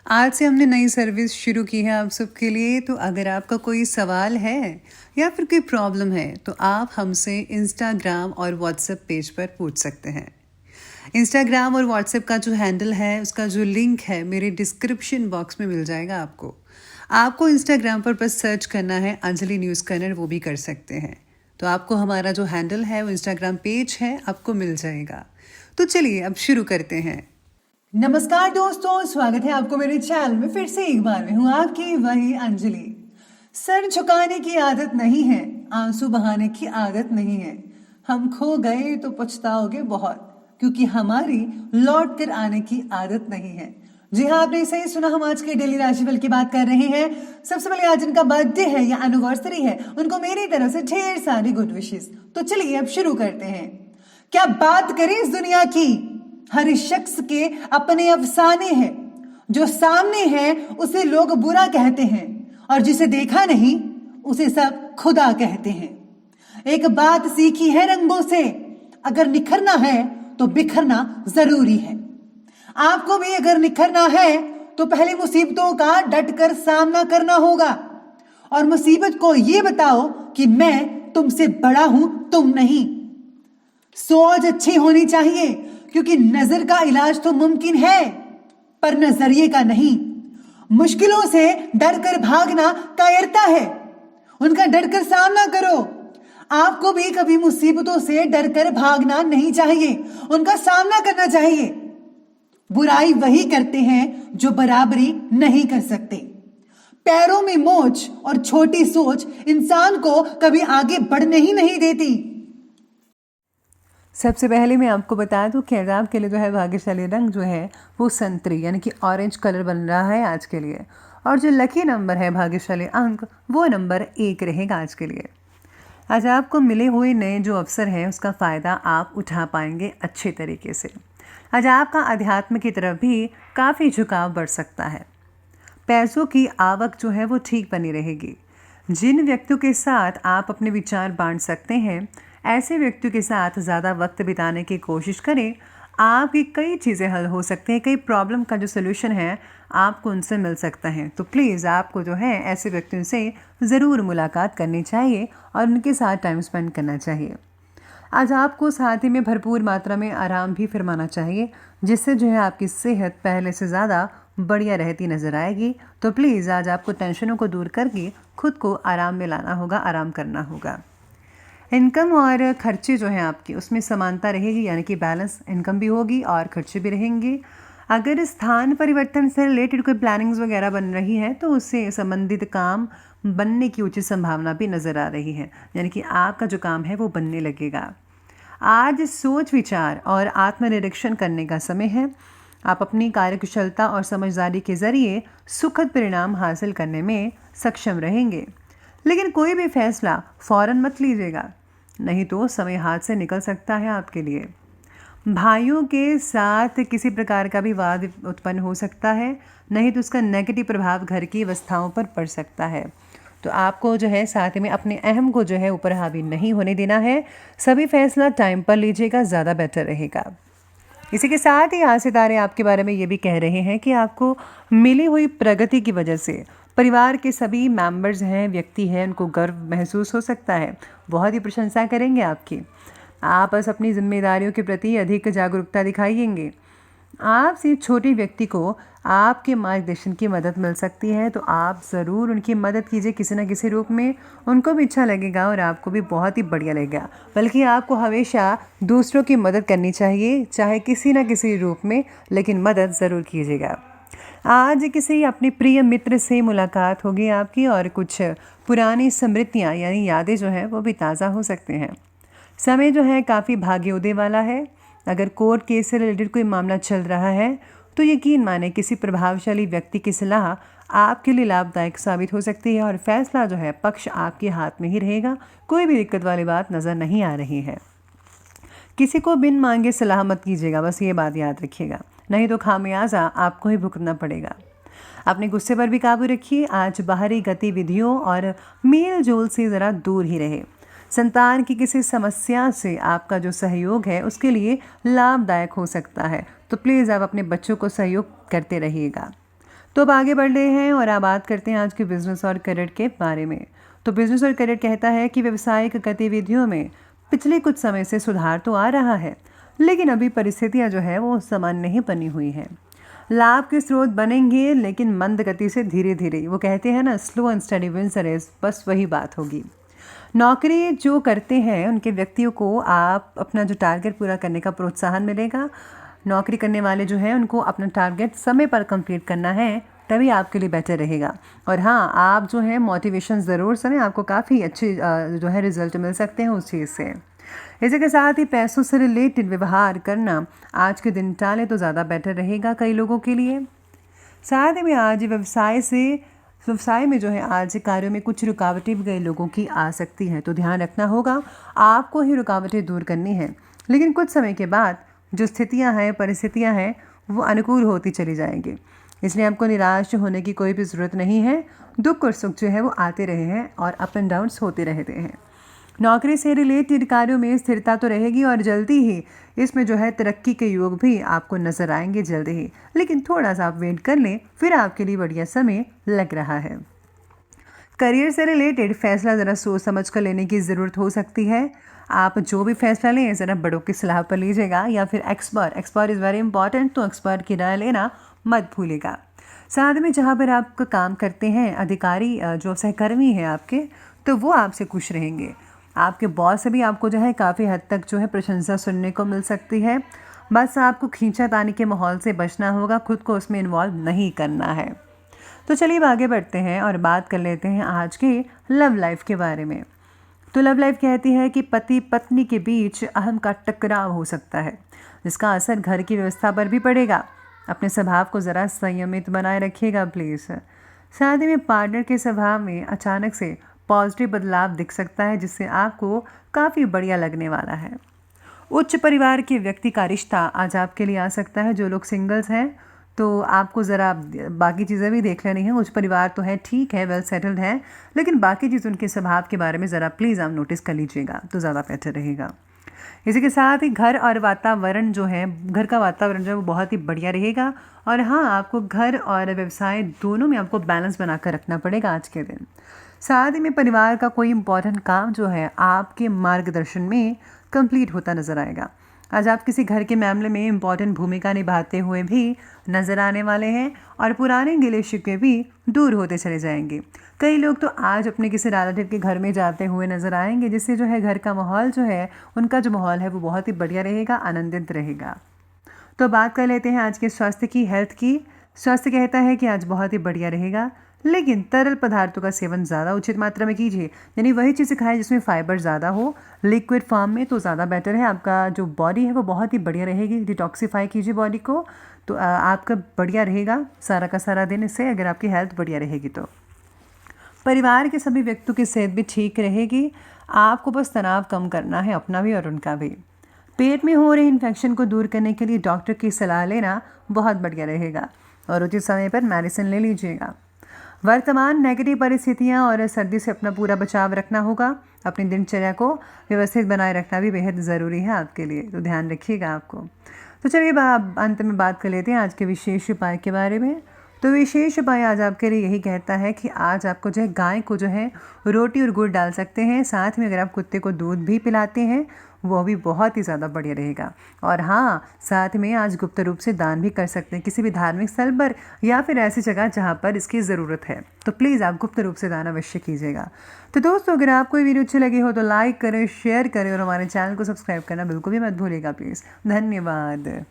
आज से हमने नई सर्विस शुरू की है आप सबके लिए। तो अगर आपका कोई सवाल है या फिर कोई प्रॉब्लम है तो आप हमसे इंस्टाग्राम और व्हाट्सएप पेज पर पूछ सकते हैं। इंस्टाग्राम और व्हाट्सएप का जो हैंडल है उसका जो लिंक है मेरे डिस्क्रिप्शन बॉक्स में मिल जाएगा आपको। आपको इंस्टाग्राम पर बस सर्च करना है अंजलि न्यूज़ कन्नड़, वो भी कर सकते हैं। तो आपको हमारा जो हैंडल है वो इंस्टाग्राम पेज है आपको मिल जाएगा। तो चलिए अब शुरू करते हैं। नमस्कार दोस्तों, स्वागत है आपको मेरे चैनल में। फिर से एक बार मैं हूँ आपकी वही अंजलि। सर झुकाने की आदत नहीं है, आंसू बहाने की आदत नहीं है। हम खो गए तो पछताओगे बहुत, क्योंकि हमारी लौट कर आने की आदत नहीं है। जी हाँ, आपने सही सुना। हम आज के डेली राशिफल की बात कर रहे हैं। सबसे पहले आज जिनका बर्थडे है या एनिवर्सरी है उनको मेरी तरफ से ढेर सारी गुड विशेस। तो चलिए अब शुरू करते हैं। क्या बात करें इस दुनिया की, हर शख्स के अपने अफसाने हैं। जो सामने है उसे लोग बुरा कहते हैं और जिसे देखा नहीं उसे सब खुदा कहते हैं। एक बात सीखी है रंगों से, अगर निखरना है तो बिखरना जरूरी है। आपको भी अगर निखरना है तो पहले मुसीबतों का डटकर सामना करना होगा और मुसीबत को यह बताओ कि मैं तुमसे बड़ा हूं, तुम नहीं। सोच अच्छी होनी चाहिए, क्योंकि नजर का इलाज तो मुमकिन है पर नजरिए का नहीं। मुश्किलों से डरकर भागना कायरता है, उनका डरकर सामना करो। आपको भी कभी मुसीबतों से डरकर भागना नहीं चाहिए, उनका सामना करना चाहिए। बुराई वही करते हैं जो बराबरी नहीं कर सकते। पैरों में मोच और छोटी सोच इंसान को कभी आगे बढ़ने ही नहीं देती। सबसे पहले मैं आपको बता दूं कि आपके लिए जो है भाग्यशाली रंग जो है वो संतरी यानी कि ऑरेंज कलर बन रहा है आज के लिए। और जो लकी नंबर है, भाग्यशाली अंक, वो नंबर 1 रहेगा आज के लिए। आज आपको मिले हुए नए जो अवसर हैं उसका फ़ायदा आप उठा पाएंगे अच्छे तरीके से। आज आपका अध्यात्म की तरफ भी काफ़ी झुकाव बढ़ सकता है। पैसों की आवक जो है वो ठीक बनी रहेगी। जिन व्यक्तियों के साथ आप अपने विचार बांट सकते हैं ऐसे व्यक्तियों के साथ ज़्यादा वक्त बिताने की कोशिश करें। आपकी कई चीज़ें हल हो सकती हैं, कई प्रॉब्लम का जो सलूशन है आपको उनसे मिल सकता है। तो प्लीज़ आपको जो है ऐसे व्यक्तियों से ज़रूर मुलाकात करनी चाहिए और उनके साथ टाइम स्पेंड करना चाहिए। आज आपको साथ ही में भरपूर मात्रा में आराम भी फरमाना चाहिए, जिससे जो है आपकी सेहत पहले से ज़्यादा बढ़िया रहती नज़र आएगी। तो प्लीज़ आज आपको टेंशनों को दूर करके खुद को आराम में लाना होगा, आराम करना होगा। इनकम और खर्चे जो हैं आपकी उसमें समानता रहेगी, यानी कि बैलेंस इनकम भी होगी और खर्चे भी रहेंगे। अगर स्थान परिवर्तन से रिलेटेड कोई प्लानिंग्स वगैरह बन रही है तो उससे संबंधित काम बनने की उचित संभावना भी नज़र आ रही है, यानी कि आपका जो काम है वो बनने लगेगा। आज सोच विचार और आत्मनिरीक्षण करने का समय है। आप अपनी कार्यकुशलता और समझदारी के ज़रिए सुखद परिणाम हासिल करने में सक्षम रहेंगे। लेकिन कोई भी फैसला फौरन मत लीजिएगा, नहीं तो समय हाथ से निकल सकता है आपके लिए। भाइयों के साथ किसी प्रकार का भी वाद उत्पन्न हो सकता है, नहीं तो उसका नेगेटिव प्रभाव घर की अवस्थाओं पर पड़ सकता है। तो आपको जो है साथ में अपने अहम को जो है ऊपर हावी नहीं होने देना है। सभी फैसला टाइम पर लीजिएगा, ज़्यादा बेटर रहेगा। इसी के साथ ही आज सितारे आपके बारे में ये भी कह रहे हैं कि आपको मिली हुई प्रगति की वजह से परिवार के सभी मेंबर्स हैं, व्यक्ति हैं, उनको गर्व महसूस हो सकता है। बहुत ही प्रशंसा करेंगे आपकी। आप बस अपनी जिम्मेदारियों के प्रति अधिक जागरूकता दिखाइएंगे। आपसे छोटे व्यक्ति को आपके मार्गदर्शन की मदद मिल सकती है, तो आप ज़रूर उनकी मदद कीजिए किसी न किसी रूप में। उनको भी अच्छा लगेगा और आपको भी बहुत ही बढ़िया लगेगा। बल्कि आपको हमेशा दूसरों की मदद करनी चाहिए, चाहे किसी न किसी रूप में, लेकिन मदद ज़रूर कीजिएगा। आज किसी अपने प्रिय मित्र से मुलाकात होगी आपकी और कुछ पुरानी स्मृतियाँ यानी यादें जो हैं वो भी ताज़ा हो सकते हैं। समय जो है काफ़ी भाग्योदय वाला है। अगर कोर्ट केस से रिलेटेड कोई मामला चल रहा है तो यकीन माने किसी प्रभावशाली व्यक्ति की सलाह आपके लिए लाभदायक साबित हो सकती है और फैसला जो है पक्ष आपके हाथ में ही रहेगा। कोई भी दिक्कत वाली बात नज़र नहीं आ रही है। किसी को बिन मांगे सलाह मत कीजिएगा, बस ये बात याद रखिएगा, नहीं तो खामियाजा आपको ही भुगतना पड़ेगा। अपने गुस्से पर भी काबू रखिए। आज बाहरी गतिविधियों और मेल जोल से ज़रा दूर ही रहे। संतान की किसी समस्या से आपका जो सहयोग है उसके लिए लाभदायक हो सकता है, तो प्लीज़ आप अपने बच्चों को सहयोग करते रहिएगा। तो अब आगे बढ़ रहे हैं और अब बात करते हैं आज के बिजनेस और करियर के बारे में। तो बिजनेस और करियर कहता है कि व्यावसायिक गतिविधियों में पिछले कुछ समय से सुधार तो आ रहा है, लेकिन अभी परिस्थितियां जो है वो समान नहीं बनी हुई हैं। लाभ के स्रोत बनेंगे लेकिन मंद गति से, धीरे धीरे। वो कहते हैं ना, slow and steady wins the race, बस वही बात होगी। नौकरी जो करते हैं उनके व्यक्तियों को आप अपना जो टारगेट पूरा करने का प्रोत्साहन मिलेगा। नौकरी करने वाले जो हैं उनको अपना टारगेट समय पर कंप्लीट करना है, तभी आपके लिए बेटर रहेगा। और हाँ, आप जो है मोटिवेशन ज़रूर सुने, आपको काफ़ी अच्छे जो है रिजल्ट मिल सकते हैं उस चीज़ से। इसी के साथ ही पैसों से रिलेटेड व्यवहार करना आज के दिन टालें तो ज़्यादा बेटर रहेगा कई लोगों के लिए। साथ ही में आज व्यवसाय में जो है आज कार्यों में कुछ रुकावटें भी कई लोगों की आ सकती हैं, तो ध्यान रखना होगा, आपको ही रुकावटें दूर करनी है। लेकिन कुछ समय के बाद जो स्थितियां हैं, परिस्थितियां हैं, वो अनुकूल होती चली जाएंगी, इसलिए आपको निराश होने की कोई भी ज़रूरत नहीं है। दुख और सुख जो है वो आते रहे हैं और अप एंड डाउन्स होते रहते हैं। नौकरी से रिलेटेड कार्यों में स्थिरता तो रहेगी और जल्दी ही इसमें जो है तरक्की के योग भी आपको नज़र आएंगे जल्दी ही, लेकिन थोड़ा सा आप वेट कर लें, फिर आपके लिए बढ़िया समय लग रहा है। करियर से रिलेटेड फैसला ज़रा सोच समझ कर लेने की ज़रूरत हो सकती है। आप जो भी फैसला लें ज़रा बड़ों की सलाह पर लीजिएगा या फिर एक्सपर्ट इज़ वेरी इंपॉर्टेंट, तो एक्सपर्ट की राय लेना मत भूलिएगा। साथ में जहाँ पर आप काम करते हैं, अधिकारी जो सहकर्मी हैं आपके, तो वो आपसे खुश रहेंगे। आपके बॉस से भी आपको जो है काफ़ी हद तक जो है प्रशंसा सुनने को मिल सकती है। बस आपको खींचातानी के माहौल से बचना होगा, खुद को उसमें इन्वॉल्व नहीं करना है। तो चलिए आगे बढ़ते हैं और बात कर लेते हैं आज के लव लाइफ के बारे में। तो लव लाइफ कहती है कि पति पत्नी के बीच अहम का टकराव हो सकता है, जिसका असर घर की व्यवस्था पर भी पड़ेगा। अपने स्वभाव को ज़रा संयमित बनाए रखिएगा प्लीज़। साथ ही में पार्टनर के स्वभाव में अचानक से पॉजिटिव बदलाव दिख सकता है, जिससे आपको काफ़ी बढ़िया लगने वाला है। उच्च परिवार के व्यक्ति का रिश्ता आज आपके लिए आ सकता है। जो लोग सिंगल्स हैं तो आपको ज़रा बाकी चीज़ें भी देख लेनी है। उच्च परिवार तो है, ठीक है, वेल सेटल्ड है, लेकिन बाकी चीज़ उनके स्वभाव के बारे में ज़रा प्लीज़ आप नोटिस कर लीजिएगा, तो ज़्यादा बेहतर रहेगा। इसी के साथ ही घर और वातावरण जो है, घर का वातावरण जो है वो बहुत ही बढ़िया रहेगा। और हाँ, आपको घर और व्यवसाय दोनों में आपको बैलेंस बनाकर रखना पड़ेगा आज के दिन। साथ ही में परिवार का कोई इम्पोर्टेंट काम जो है आपके मार्गदर्शन में कंप्लीट होता नज़र आएगा। आज आप किसी घर के मामले में इम्पोर्टेंट भूमिका निभाते हुए भी नज़र आने वाले हैं और पुराने गिले शिकवे भी दूर होते चले जाएंगे। कई लोग तो आज अपने किसी रिलेटिव के घर में जाते हुए नज़र आएंगे, जिससे जो है घर का माहौल जो है, उनका जो माहौल है वो बहुत ही बढ़िया रहेगा, आनंदित रहेगा। तो बात कर लेते हैं आज के स्वास्थ्य की, हेल्थ की। स्वास्थ्य कहता है कि आज बहुत ही बढ़िया रहेगा, लेकिन तरल पदार्थों का सेवन ज़्यादा उचित मात्रा में कीजिए, यानी वही चीज़ें खाएं जिसमें फाइबर ज़्यादा हो, लिक्विड फॉर्म में, तो ज़्यादा बेटर है। आपका जो बॉडी है वो बहुत ही बढ़िया रहेगी। डिटॉक्सीफाई कीजिए बॉडी को, तो आपका बढ़िया रहेगा सारा का सारा दिन इससे, अगर आपकी हेल्थ बढ़िया रहेगी तो। परिवार के सभी व्यक्तियों की सेहत भी ठीक रहेगी। आपको बस तनाव कम करना है, अपना भी और उनका भी। पेट में हो रहे इन्फेक्शन को दूर करने के लिए डॉक्टर की सलाह लेना बहुत बढ़िया रहेगा और उचित समय पर मेडिसिन ले लीजिएगा। वर्तमान नेगेटिव परिस्थितियां और सर्दी से अपना पूरा बचाव रखना होगा। अपनी दिनचर्या को व्यवस्थित बनाए रखना भी बेहद ज़रूरी है आपके लिए, तो ध्यान रखिएगा आपको। तो चलिए अंत में बात कर लेते हैं आज के विशेष उपाय के बारे में। तो विशेष उपाय आज आपके लिए यही कहता है कि आज आपको जो है गाय को जो है रोटी और गुड़ डाल सकते हैं। साथ में अगर आप कुत्ते को दूध भी पिलाते हैं वो भी बहुत ही ज़्यादा बढ़िया रहेगा। और हाँ, साथ में आज गुप्त रूप से दान भी कर सकते हैं किसी भी धार्मिक स्थल पर या फिर ऐसी जगह जहाँ पर इसकी ज़रूरत है, तो प्लीज़ आप गुप्त रूप से दान अवश्य कीजिएगा। तो दोस्तों, अगर आपको ये वीडियो अच्छी लगी हो तो लाइक करें, शेयर करें और हमारे चैनल को सब्सक्राइब करना बिल्कुल भी मत भूलिएगा प्लीज़। धन्यवाद।